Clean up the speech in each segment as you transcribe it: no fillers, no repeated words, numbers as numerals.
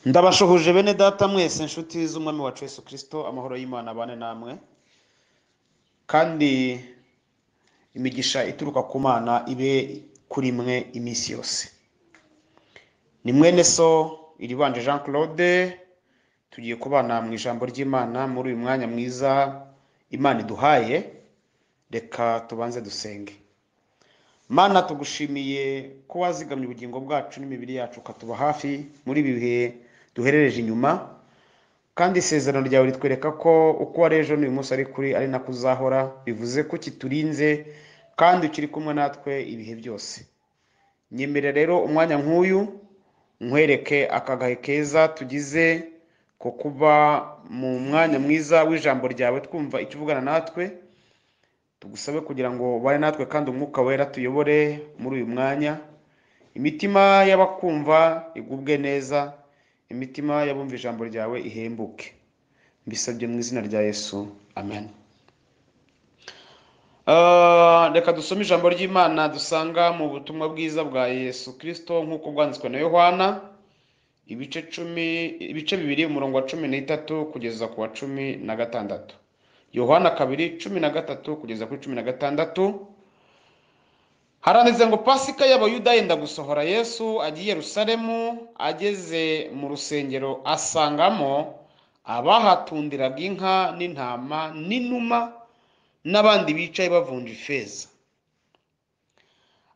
Ndabashohoje bene data mwese inshuti z'umwami wacu Yesu Kristo, amahoro y'Imana abane namwe, kandi imigisha ituruka ku Mana ibe kuri mwe iminsi yose. Ni mwene so Ev.Iribanje J Claude, tugiye kubana mu ijambo ry'Imana muri uyu mwanya mwiza Imana iduhaye. Reka tubanze dusenge. Mana, tugushimiye ko wazigamye ubugingo bwacu n'imibiri yacu ukatuba hafi muri ibi bihe duherereje inyuma, kandi isezerano ryawe ritwereka ko uko wari ejo n'uyu munsi ari kuri ari nako uzahora, bivuze ko kiturinze kandi ukiri kumwe natwe ibihe byose. Nyemere rero umwanya nk'uyu nkwereke akagahe keza tugize ko kuba mu mwanya mwiza w'ijambo ryawe twumva icyo uvugana natwe. Tugusabe kugira ngo bari natwe kandi umwuka wera tuyobore muri uyu mwanya. Imitima y'abakumva igubwe neza, imitima y'abumva ijambo ryawe ihembuke. Mbisabye mu izina rya Yesu, amen. Reka dusome ijambo ry'Imana dusanga mu butumwa bwiza bwa Yesu Kristo nk'uko bwanditswe na Yohana, ibice 2 umurongo wa 13 kugeza ku wa 16. Yohana 2:13 kugeza kuri 16. Haranditse ngo Pasika y'Abayuda yenda gusohora, Yesu agiye Yerusalemu. Ageze mu rusengero asangamo abahatundiraga inka n'intama n'inuma n'abandi bicaye bavunja ifeza.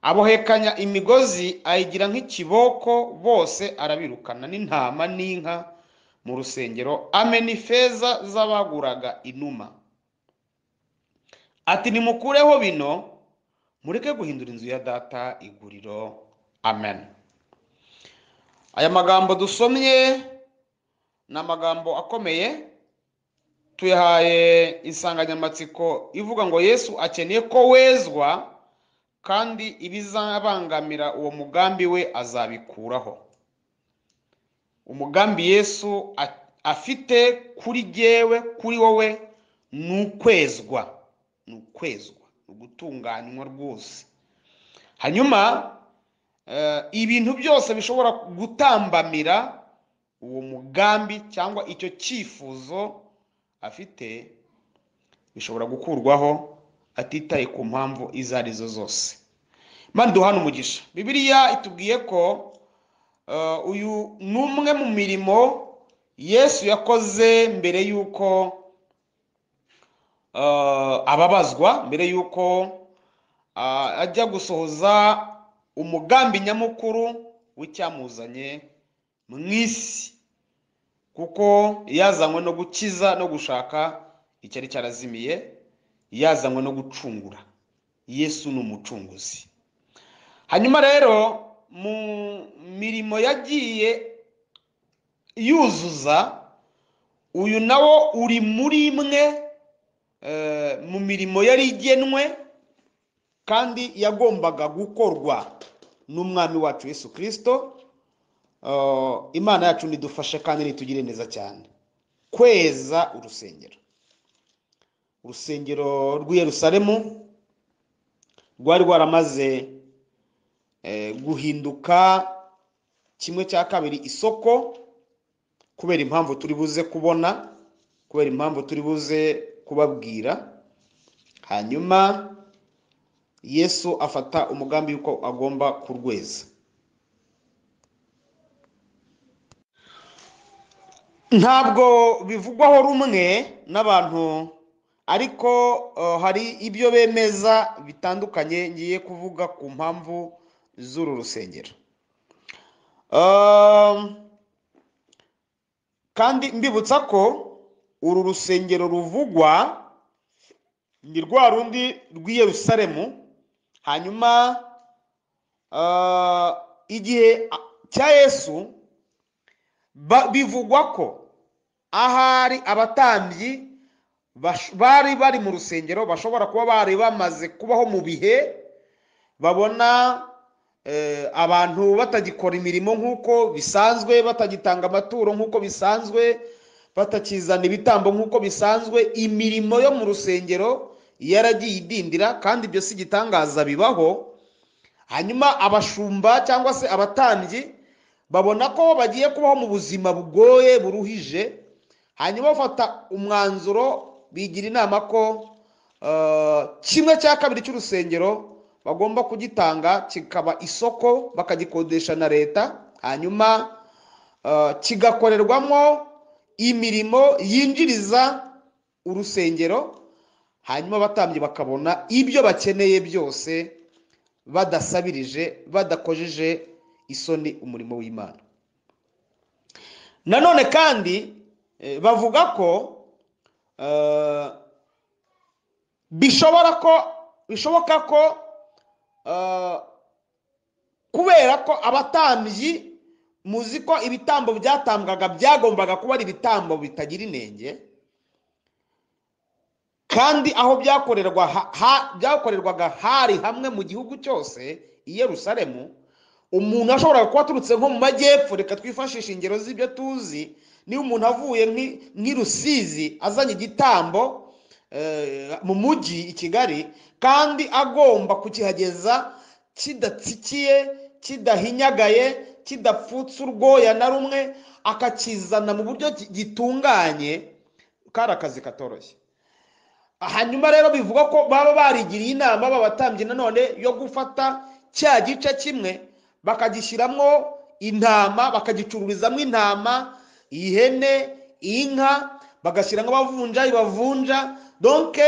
Abohekanya imigozi ayigira nk'ikiboko, bose arabirukana n'intama n'inka mu rusengero, amena ifeza z'abaguraga inuma. Ati, nimukureho bino, mureke guhindura inzu ya data iguriro. Amen. Aya magambo dusomye ni amagambo akomeye, tuyahaye insanganyamatsiko ivuga ngo Yesu akeneye ko wezwa, kandi ibizabangamira uwo mugambi we azabikuraho. Umugambi Yesu afite kuri jyewe, kuri wowe, ni ukwezwa, ugutunganywa rwose. Hanyuma ibintu byose bishobora gutambamira uwo mugambi cyangwa icyo cyifuzo afite bishobora gukurwaho atitaye ku mpamvu izo arizo zose. Imana duhana umugisha. Bibiliya itubwiye ko uyu ni umwe mu mirimo Yesu yakoze mbere y'uko ababazwa, mbere y'uko ajya gusohoza umugambi nyamukuru w'icyamuzanye mu isi, kuko yazanywe no gukiza no gushaka icyari cyarazimiye, yazanywe no gucungura. Yesu ni umucunguzi. Hanyuma rero mu mirimo yagiye yuzuza, uyu nawo uri muri imwe mu mirimo yari igenwe kandi yagombaga gukorwa n'umwami wacu Yesu Kristo. Imana yacu nidufashe kandi nitugire neza cyane. Kweza urusengero rw'i Yerusalemu rwari rwaramaze guhinduka 1/2 isoko, kubera impamvu turi buze kubona, kubera impamvu turi buze kubabwira. Hanyuma Yesu afata umugambi yuko agomba kurweza. Ntabwo bivugwaho rumwe n'abantu, ariko hari ibyo bemeza bitandukanye. Ngiye kuvuga ku mpamvu z'uru rusengero, kandi mbibutsa ko uru rusengero ruvugwa ni rwa rundi rw'i Yerusalemu. Hanyuma igihe cya Yesu bivugwa ko ahari abatambyi bari mu rusengero bashobora kuba bari bamaze kubaho mu bihe babona abantu batagikora imirimo nk'uko bisanzwe, batagitanga amaturo nk'uko bisanzwe, batakizana ibitambo nk'uko bisanzwe. Imirimo yo mu rusengero yaragiye idindira, kandi ibyo si igitangaza, bibaho. Hanyuma abashumba cyangwa se abatambyi babona ko bagiye kubaho mu buzima bugoye buruhije, hanyuma bafata umwanzuro, bigira inama ko 1/2 cy'urusengero bagomba kugitanga kikaba isoko, bakagikodesha na leta, hanyuma kigakorerwamo imirimo yinjiriza urusengero, hanyuma abatambyi bakabona ibyo bakeneye byose badasabirije, badakojeje isoni umurimo w'Imana. Nanone kandi bavuga ko bishoboka ko kubera ko abatambyi, muzi ko ibitambo byatambwaga byagombaga kuba ari ibitambo bitagira inenge, kandi aho byakorerwaga hari hamwe mu gihugu cyose, i Yerusalemu. Umuntu ashobora kuba aturutse nko mu majyepfo, reka twifashishe ingero z'ibyo tuzi, niba umuntu avuye nk'i Rusizi azanye igitambo mu mujyi i Kigali, kandi agomba kukihageza kidatsikiye, kidahinyagaye, kidapfutse urwoya na rumwe, akakizana mu buryo gitunganye, kari akazi katoroshye. Hanyuma rero bivuga ko baba barigiriye inama b'abatambyi nanone yo gufata cya gice kimwe bakagishyiramo intama, bakagicururizamo intama, ihene, inka, bagashyiramo abavunjayi bavunja, donc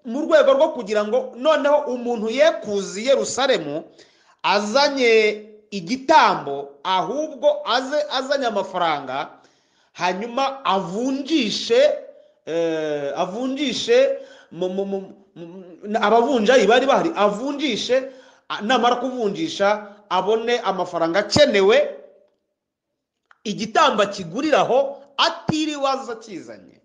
mu rwego rwo kugira ngo noneho umuntu ye kuza i Yerusalemu azanye igitambo, ahubwo azanye amafaranga, hanyuma avunjishe abavunjayi bari bahari, avunjishe, namara kuvunjisha abone amafaranga akenewe, igitambo kiguriraho atiriwe aza kizanye,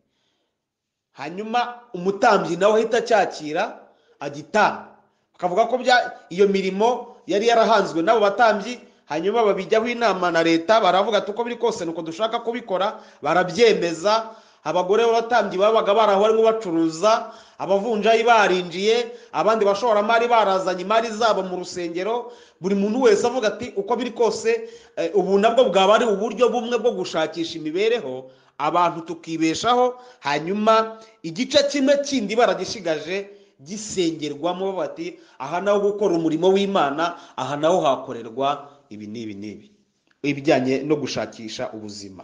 hanyuma umutambyi nawe ahita cyakira agitanga. Bakavuga ko iyo mirimo yari yarahanzwe n'abo batambyi, hanyuma babijyaho inama na leta, baravuga ati uko biri kose nuko dushaka kubikora, barabyemeza. Abagore b'abatambyi babaga baraho barimo bacuruza, abavunjayi barinjiye, abandi bashoramari barazanye imari zabo mu rusengero. Buri muntu wese avuga ati uko biri kose ubu nabwo bwaba ari uburyo bumwe bwo gushakisha imibereho, abantu tukibeshaho, hanyuma igice kimwe kindi baragishigaje gisengerwamo, bati aha naho gukora umurimo w'Imana, aha naho hakorerwa ibi n'ibi, ibijyanye no gushakisha ubuzima.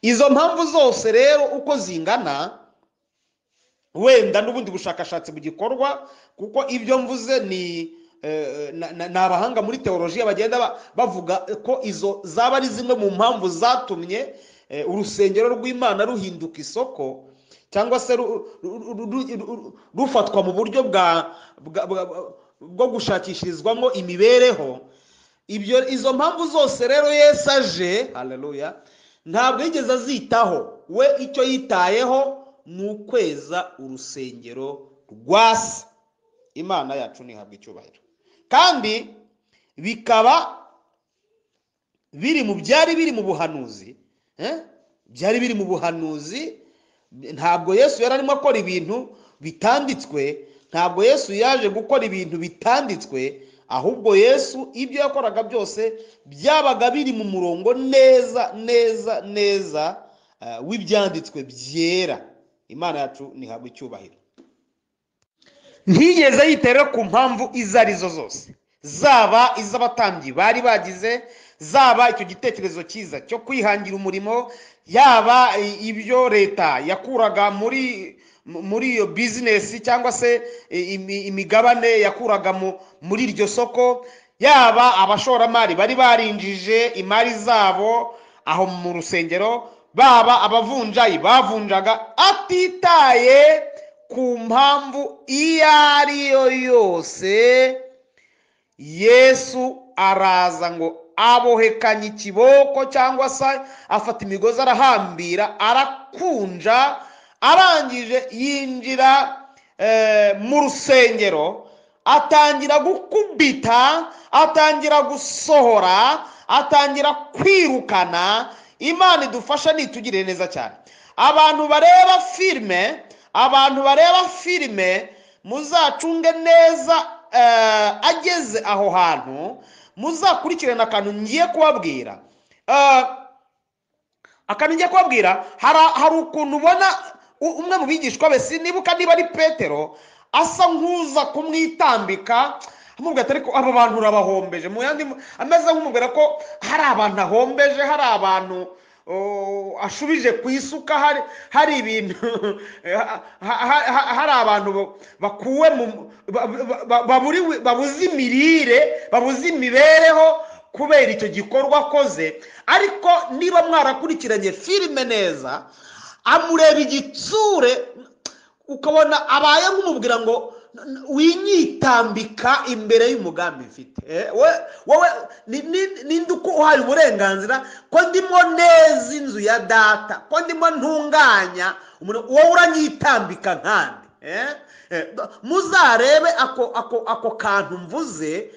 Izo mpamvu zose rero uko zingana, wenda n'ubundi bushakashatsi bugikorwa, kuko ibyo mvuze ni abahanga muri teolojiya bagenda bavuga ko izo zaba ari zimwe mu mpamvu zatumye urusengero rw'Imana ruhinduka isoko, cyangwa se rufatwa mu buryo bwo gushakishirizwamo imibereho. Izo mpamvu zose rero Yesu aje, haleluya, ntabwo yigeze azitaho. We icyo yitayeho ni ukweza urusengero rwa Se. Imana yacu nihabwa icyubahiro. Kandi bikaba byari biri mu buhanuzi, byari biri mu buhanuzi. Ntabwo Yesu yari arimo akora ibintu bitanditswe, ntabwo Yesu yaje gukora ibintu bitanditswe, ahubwo Yesu ibyo yakoraga byose byabaga biri mu murongo neza w'ibyanditswe byera. Imana yacu nihabwa icyubahiro. Ntiyigeze yitera ku mpamvu izo arizo zose, zaba iz'abatambyi bari bagize, zaba icyo gitekerezo cyiza cyo kwihangira umurimo, yaba ibyo leta yakuraga muri iyo business, cyangwa se imigabane yakuraga muri iryo soko, yaba abashoramari bari barinjije imari zabo aho mu rusengero, baba abavunjayi bavunjaga, atitaye ku mpamvu iyo ari yo yose. Yesu araza ngo abohekanye ikiboko, cyangwa se afata imigozi arahambira, arakunja, arangije yinjira mu rusengero, atangira gukubita, atangira gusohora, atangira kwirukana. Imana idufasha nitugirire neza cyane. Abantu bareba filime muzacunge neza, ageze aho hantu muzakurikirana akantu ngiye kubabwira. akanijya kubabwira hari ukuntu ubona umwe mu bigishwa be sinibuka niba ari Petero asa nk'uza kumwitambika amubwira ariko aba bantu urabahombeje mu yandi ameze nk'umubwira ko hari abantu ahombeje, hari abantu ashubije ku isuka, hari ibintu hari abantu bakuwe babuze imirire, babuze imibereho kubera icyo gikorwa akoze. Ariko niba mwarakurikiranye filime neza, amureba igitsure ukabona abaye nk'umubwira ngo winyitambika imbere y'umugambi mfite. Wowe ninde uko uhaye uburenganzira ko ndimo neza inzu ya data, ko ndimo ntunganya wowe uranyitambika nkandi. Muzarebe ako kantu mvuze,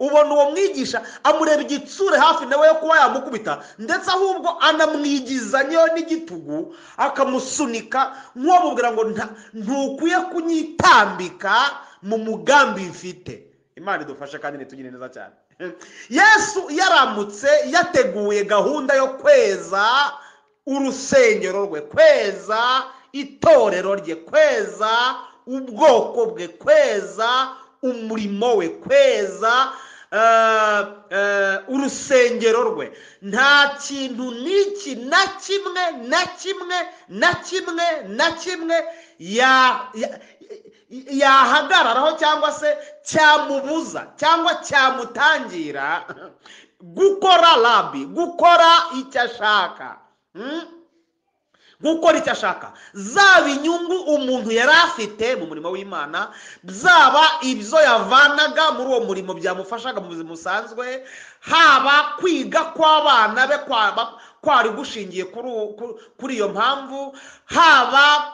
ubona uwo mwigisha amureba igitsure hafi nawe yo kuba yamukubita, ndetse ahubwo anamwigizanyeho n'igitugu akamusunika nk'uwamubwira ngo ntukwiye kunyitambika mu mugambi mfite. Imana idufashe kandi nitugire neza cyane. Yesu yaramutse yateguye gahunda yo kweza urusengero rwe, kweza itorero rye, kweza ubwoko bwe, kweza umurimo we, kweza urusengero rwe. Nta kintu n'iki na kimwe yahagararaho cyangwa se cyamubuza cyangwa cyamutangira gukora icyo ashaka. Gukora icyo ashaka, zaba inyungu umuntu yari afite mu murimo w'Imana, zaba ibyo yavanaga muri uwo murimo byamufashaga mu buzima busanzwe, haba kwiga kw'abana be kwari gushingiye kuri iyo mpamvu, haba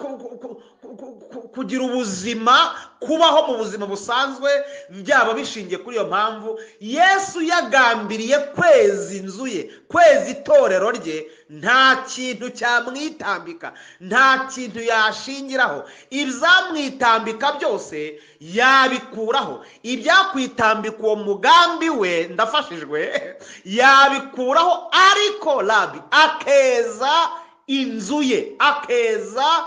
kugira ubuzima, kubaho mu buzima busanzwe byaba bishingiye kuri iyo mpamvu. Yesu yagambiriye kweza inzu ye, kweza itorero rye. Nta kintu cyamwitambika, nta kintu yashingiraho. Ibyamwitambika byose yabikuraho. Ibyakwitambika uwo mugambi we, ndafashijwe, yabikuraho. Ariko akeza inzu ye, akeza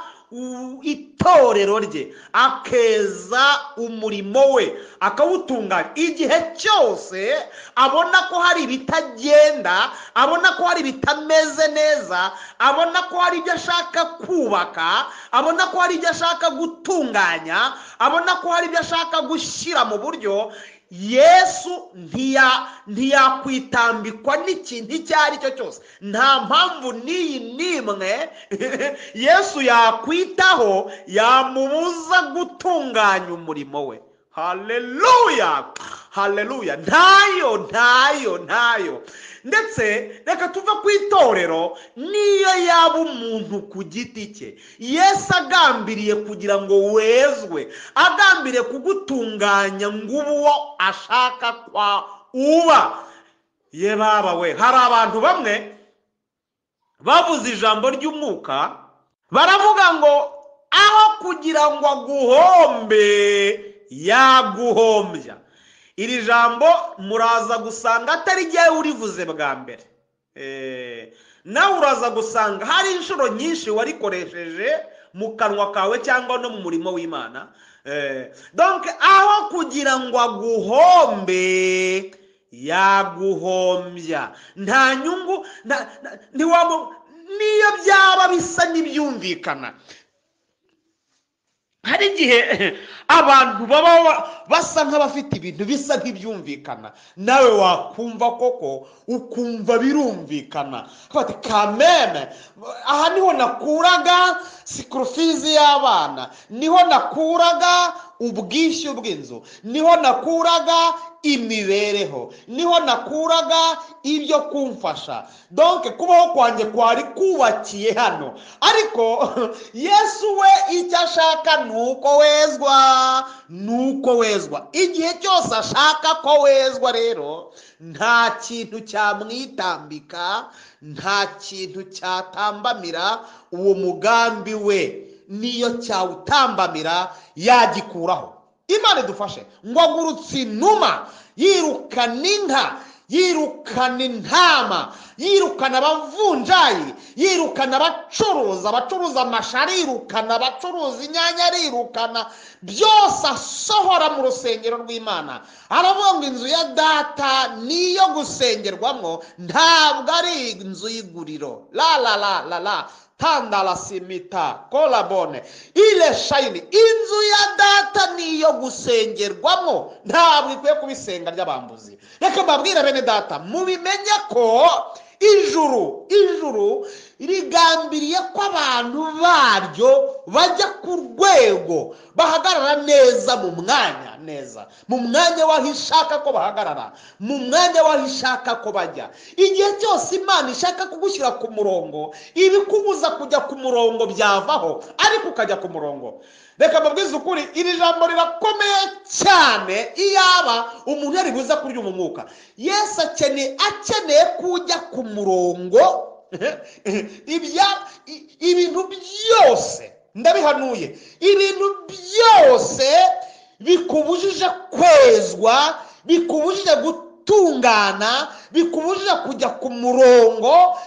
itorero rye, akeza umurimo we, akawutunganya. Igihe cyose abona ko hari ibitagenda, abona ko hari ibitameze neza, abona ko hari ibyo ashaka kubaka, abona ko hari ibyo ashaka gutunganya, abona ko hari ibyo ashaka gushyira mu buryo, Yesu ntiyakwitambikwa n'ikintu icyo ari cyo cyose. Nta mpamvu n'iyi n'imwe Yesu yakwitaho yamubuza gutunganya umurimo we. Haleluya, haleluya. Ntayo. Ndetse reka tuve ku itorero, niyo yaba umuntu ku giti cye, Yesu agambiriye kugira ngo wezwe, agambiriye kugutunganya ngo uwo ashaka kwa uba. Ye baba we, hari abantu bamwe bavuze ijambo ry'umwuka, baravuga ngo aho kugira ngo aguhombe yaguhombya. Iri jambo muraza gusanga atari jye urivuze bwa mbere, nawe uraza gusanga hari inshuro nyinshi warikoresheje mu kanwa kawe cyangwa no mu murimo w'Imana. Donc aho kugira ngo aguhombe yaguhombya. Nta nyungu, niyo byaba bisa n'ibyumvikana. Hari igihe abantu baba basa nk'abafite ibintu bisa nk'ibyumvikana, nawe wakumva koko ukumva birumvikana. Bati kameme, aha niho nakuraga sikrufizi y'abana, niho nakuraga ubwishyu bw'inzu, niho nakuraga imibereho, niho nakuraga ibyo kumfasha. Donc kubaho kwanjye kwari kubakiye hano. Ariko Yesu we icyo ashaka nuko wezwa. Igihe cyose ashaka ko wezwa rero, nta kintu cyamwitambika, nta kintu cyatambamira uwo mugambi we. Niyo cyawutambamira yagikuraho. Imana idufashe. Ngo agurutse inuma yirukana inka, yirukana intama, yirukana abavunjayi, yirukana abacuruza amashari, yirukana abacuruza inyanya, yirukana byose, asohora mu rusengero rw'Imana. Aravuga ngo inzu ya data niyo gusengerwamo, ntabwo ari inzu y'iguriro. La tandala simita kolabone ile shayini. Inzu ya data niyo gusengerwamo, ntabwo ikwiye kubisenga ry'abambuzi. Reka mbabwire bene data, mubimenye ko ijuru rigambiriye ko abantu baryo bajya ku rwego, bahagarara neza mu mwanya waho ishaka ko bahagarara, mu mwanya waho ishaka ko bajya. Igihe cyose Imana ishaka kugushyira ku murongo, ibikubuza kujya ku murongo byavaho, ariko ukajya ku murongo. Reka mbabwize ukuri, iri jambo rirakomeye cyane. Iyaba umuntu yari buza kurya umwuka, Yesu akeneye kujya ku murongo. Ibintu byose ndabihanuye, ibintu byose bikubujije kwezwa, bikubujije gutungana, bikubujije kujya ku murongo,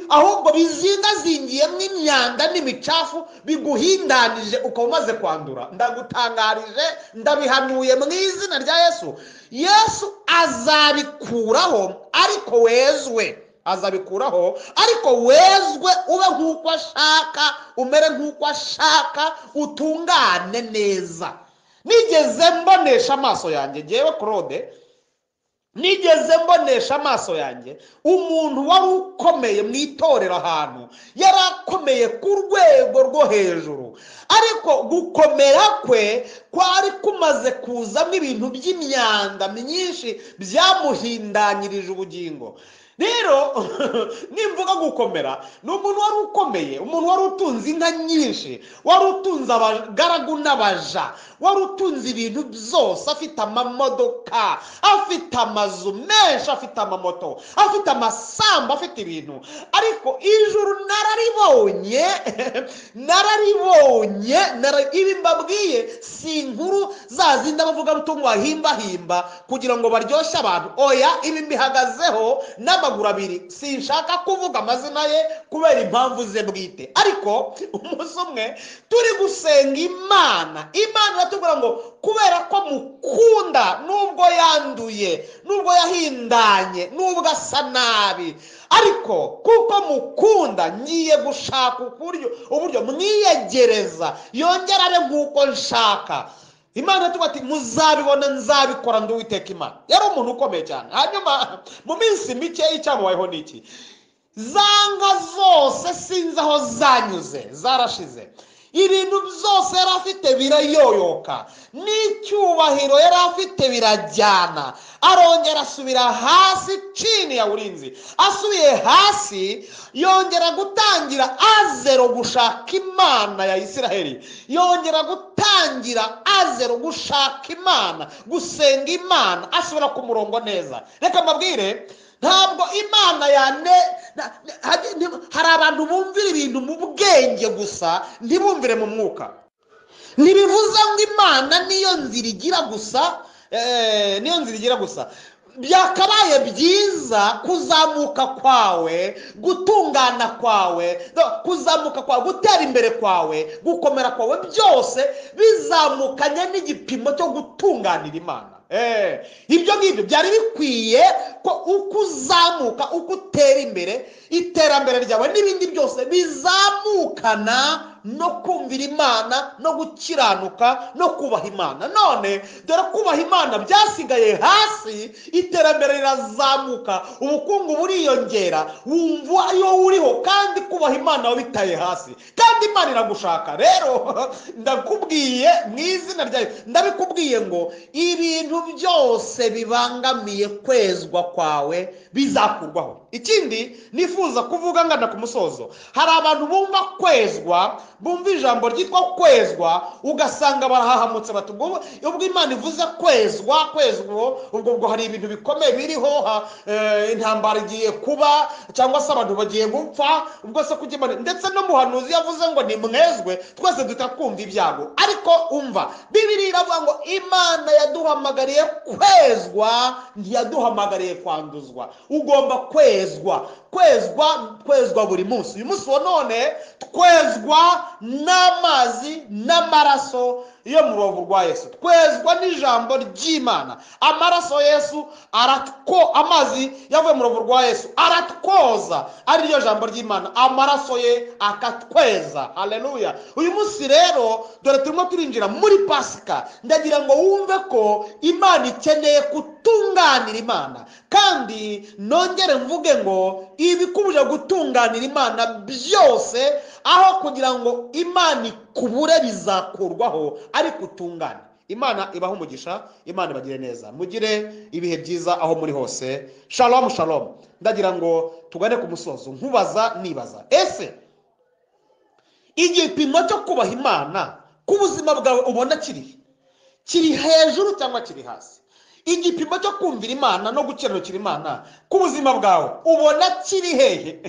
ahubwo bizingazingiyemo imyanda n'imicafu, biguhindanije ukaba umaze kwandura, ndagutangarije, ndabihanuye mu izina rya Yesu. Yesu azabikuraho, ariko wezwe. Azabikuraho, ariko wezwe, ube nk'uko ashaka, umere nk'uko ashaka, utungane neza. Nigeze mbonesha amaso yanjye, ngewe Claude, nigeze mbonesha amaso yanjye umuntu wari ukomeye mu itorero ahantu, yari akomeye ku rwego rwo hejuru, ariko gukomera kwe kwari kumaze kuzamo ibintu by'imyanda myinshi byamuhindanyirije ubugingo. Rero nimvuga gukomera, ni umuntu wari ukomeye, umuntu wari utunze inka nyinshi, wari utunze abagaragu n'abaja, wari utunze ibintu byose, afite amamodoka, afite amazu menshi, afite amamoto, afite amasambu, afite ibintu. Ariko ijuru nararibonye, ibi mbabwiye si inkuru za zindi abavuga rutungo bahimbahimba kugira ngo baryoshye abantu. Oya, ibi mbihagazeho n'amaguru abiri. Sinshaka kuvuga amazina ye kubera impamvu ze bwite, ariko umunsi umwe turi gusenga Imana iratubwira ngo kubera ko mukunda, nubwo yanduye, nubwo yahindanye, nubwo asa nabi, ariko kuko mukunda, ngiye gushaka uburyo mwiyegereza, yongera abe nk'uko nshaka. Imana tuba ati muzabibona, nzabikora, ndi Uwiteka Imana. Yari umuntu ukomeye cyane. Hanyuma mu minsi mike y'icyamubayeho niki, zanga zose sinzi aho zanyuze, zarashize. Ibintu byose yari afite birayoyoka, n'icyubahiro yari afite birajyana. Arongera asubira hasi chini ya ulinzi. Asubiye hasi, yongera gutangira azero gushaka Imana ya Isiraheli. Yongera gutangira azero gushaka Imana, gusenga Imana, asubira ku murongo neza. Reka mbabwire, ntabwo Imana hari abantu bumvira ibintu mu bwenge gusa, ntibumvire mu mwuka. Ntibivuze ngo Imana niyo nzira igira gusa. Byakabaye byiza kuzamuka kwawe, gutungana kwawe, kuzamuka kwawe, gutera imbere kwawe, gukomera kwawe, byose bizamukanye n'igipimo cyo gutunganira Imana. Ibyo ngibyo byari bikwiye ko uko uzamuka, uko utera imbere, iterambere ryawe n'ibindi byose bizamukana no kumvira Imana, no gukiranuka, no kubaha Imana. None dore kubaha Imana byasigaye hasi, iterambere rirazamuka, ubukungu buriyongera, wumva iyo uriho, kandi kubaha Imana wabitaye hasi, kandi Imana iragushaka. Rero ndakubwiye mu izina ryayo, ndabikubwiye ngo ibintu byose bibangamiye kwezwa kwawe bizakurwaho. ikindi nifuza kuvuga ngana ku musozo, hari abantu bumva kwezwa, bumva ijambo ryitwa kwezwa, ugasanga barahahamutse bati ubwo Imana ivuze kwezwa ubwo hari ibintu bikomeye biriho, intambara igiye kuba cyangwa se abantu bagiye gupfa, ubwo se kujya Imana. Ndetse no muhanuzi yavuze ngo nimwezwe, twese tutakumva ibyago. Ariko umva, Bibiliya iravuga ngo Imana yaduhamagariye kwezwa, ntiyaduhamagariye kwanduzwa. Ugomba kwezwa buri munsi. Uyu munsi wa none twezwa n'amazi n'amaraso yo mu rubavu rwa Yesu, twezwa n'ijambo ry'Imana. Amaraso Yesu amazi yavuye mu rubavu rwa Yesu aratwoza, ari ryo jambo ry'Imana, amaraso ye akatweza. Haleluya. Uyu munsi rero dore turimo turinjira muri Pasika, ndagira ngo wumve ko Imana ikeneye kutunganira Imana, kandi nongere mvuge ngo ibikubuje gutunganira Imana byose, aho kugira ngo Imana ikubure bizakurwaho, ariko utungane. Imana ibaho umugisha, Imana ibagire neza, mugire ibihe byiza aho muri hose. Shalom shalom. Ndagira ngo tugane ku musozo nibaza, ese igipimo cyo kubaha Imana ku buzima bwawe ubona kiri hejuru cyangwa kiri hasi? Igipimo cyo kumvira Imana no gukiranukira Imana ku buzima bwawe ubona kiri hehe?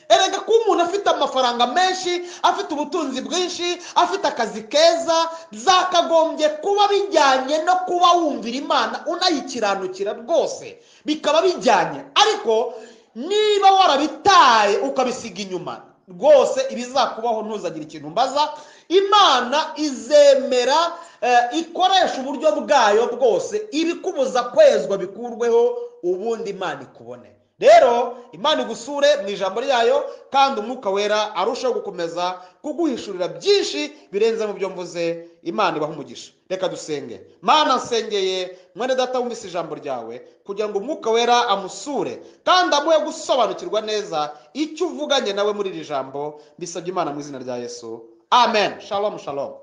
Erega ko umuntu afite amafaranga menshi, afite ubutunzi bwinshi, afite akazi keza, zakagombye kuba bijyanye no kuba wumvira Imana unayikiranukira rwose, bikaba bijyanye. Ariko niba warabitaye ukabisiga inyuma, rwose ibizakubaho ntuzagira ikintu mbaza. Imana izemera ikoresha uburyo bwayo bwose, ibikubuza kwezwa bikurweho, ubundi Imana ikubone. Rero Imana igusure mu ijambo ryayo, kandi Umwuka Wera arushaho gukomeza kuguhishurira byinshi birenze mu byo mvuze. Imana ibaha umugisha. Reka dusenge. Mana, nsengeye mwene data wumvise ijambo ryawe, kugira ngo Umwuka Wera amusure kandi amuhe gusobanukirwa neza icyo uvuganye nawe muri iri jambo. Bisabye Imana mu izina rya Yesu. Amen. Shalom shalom.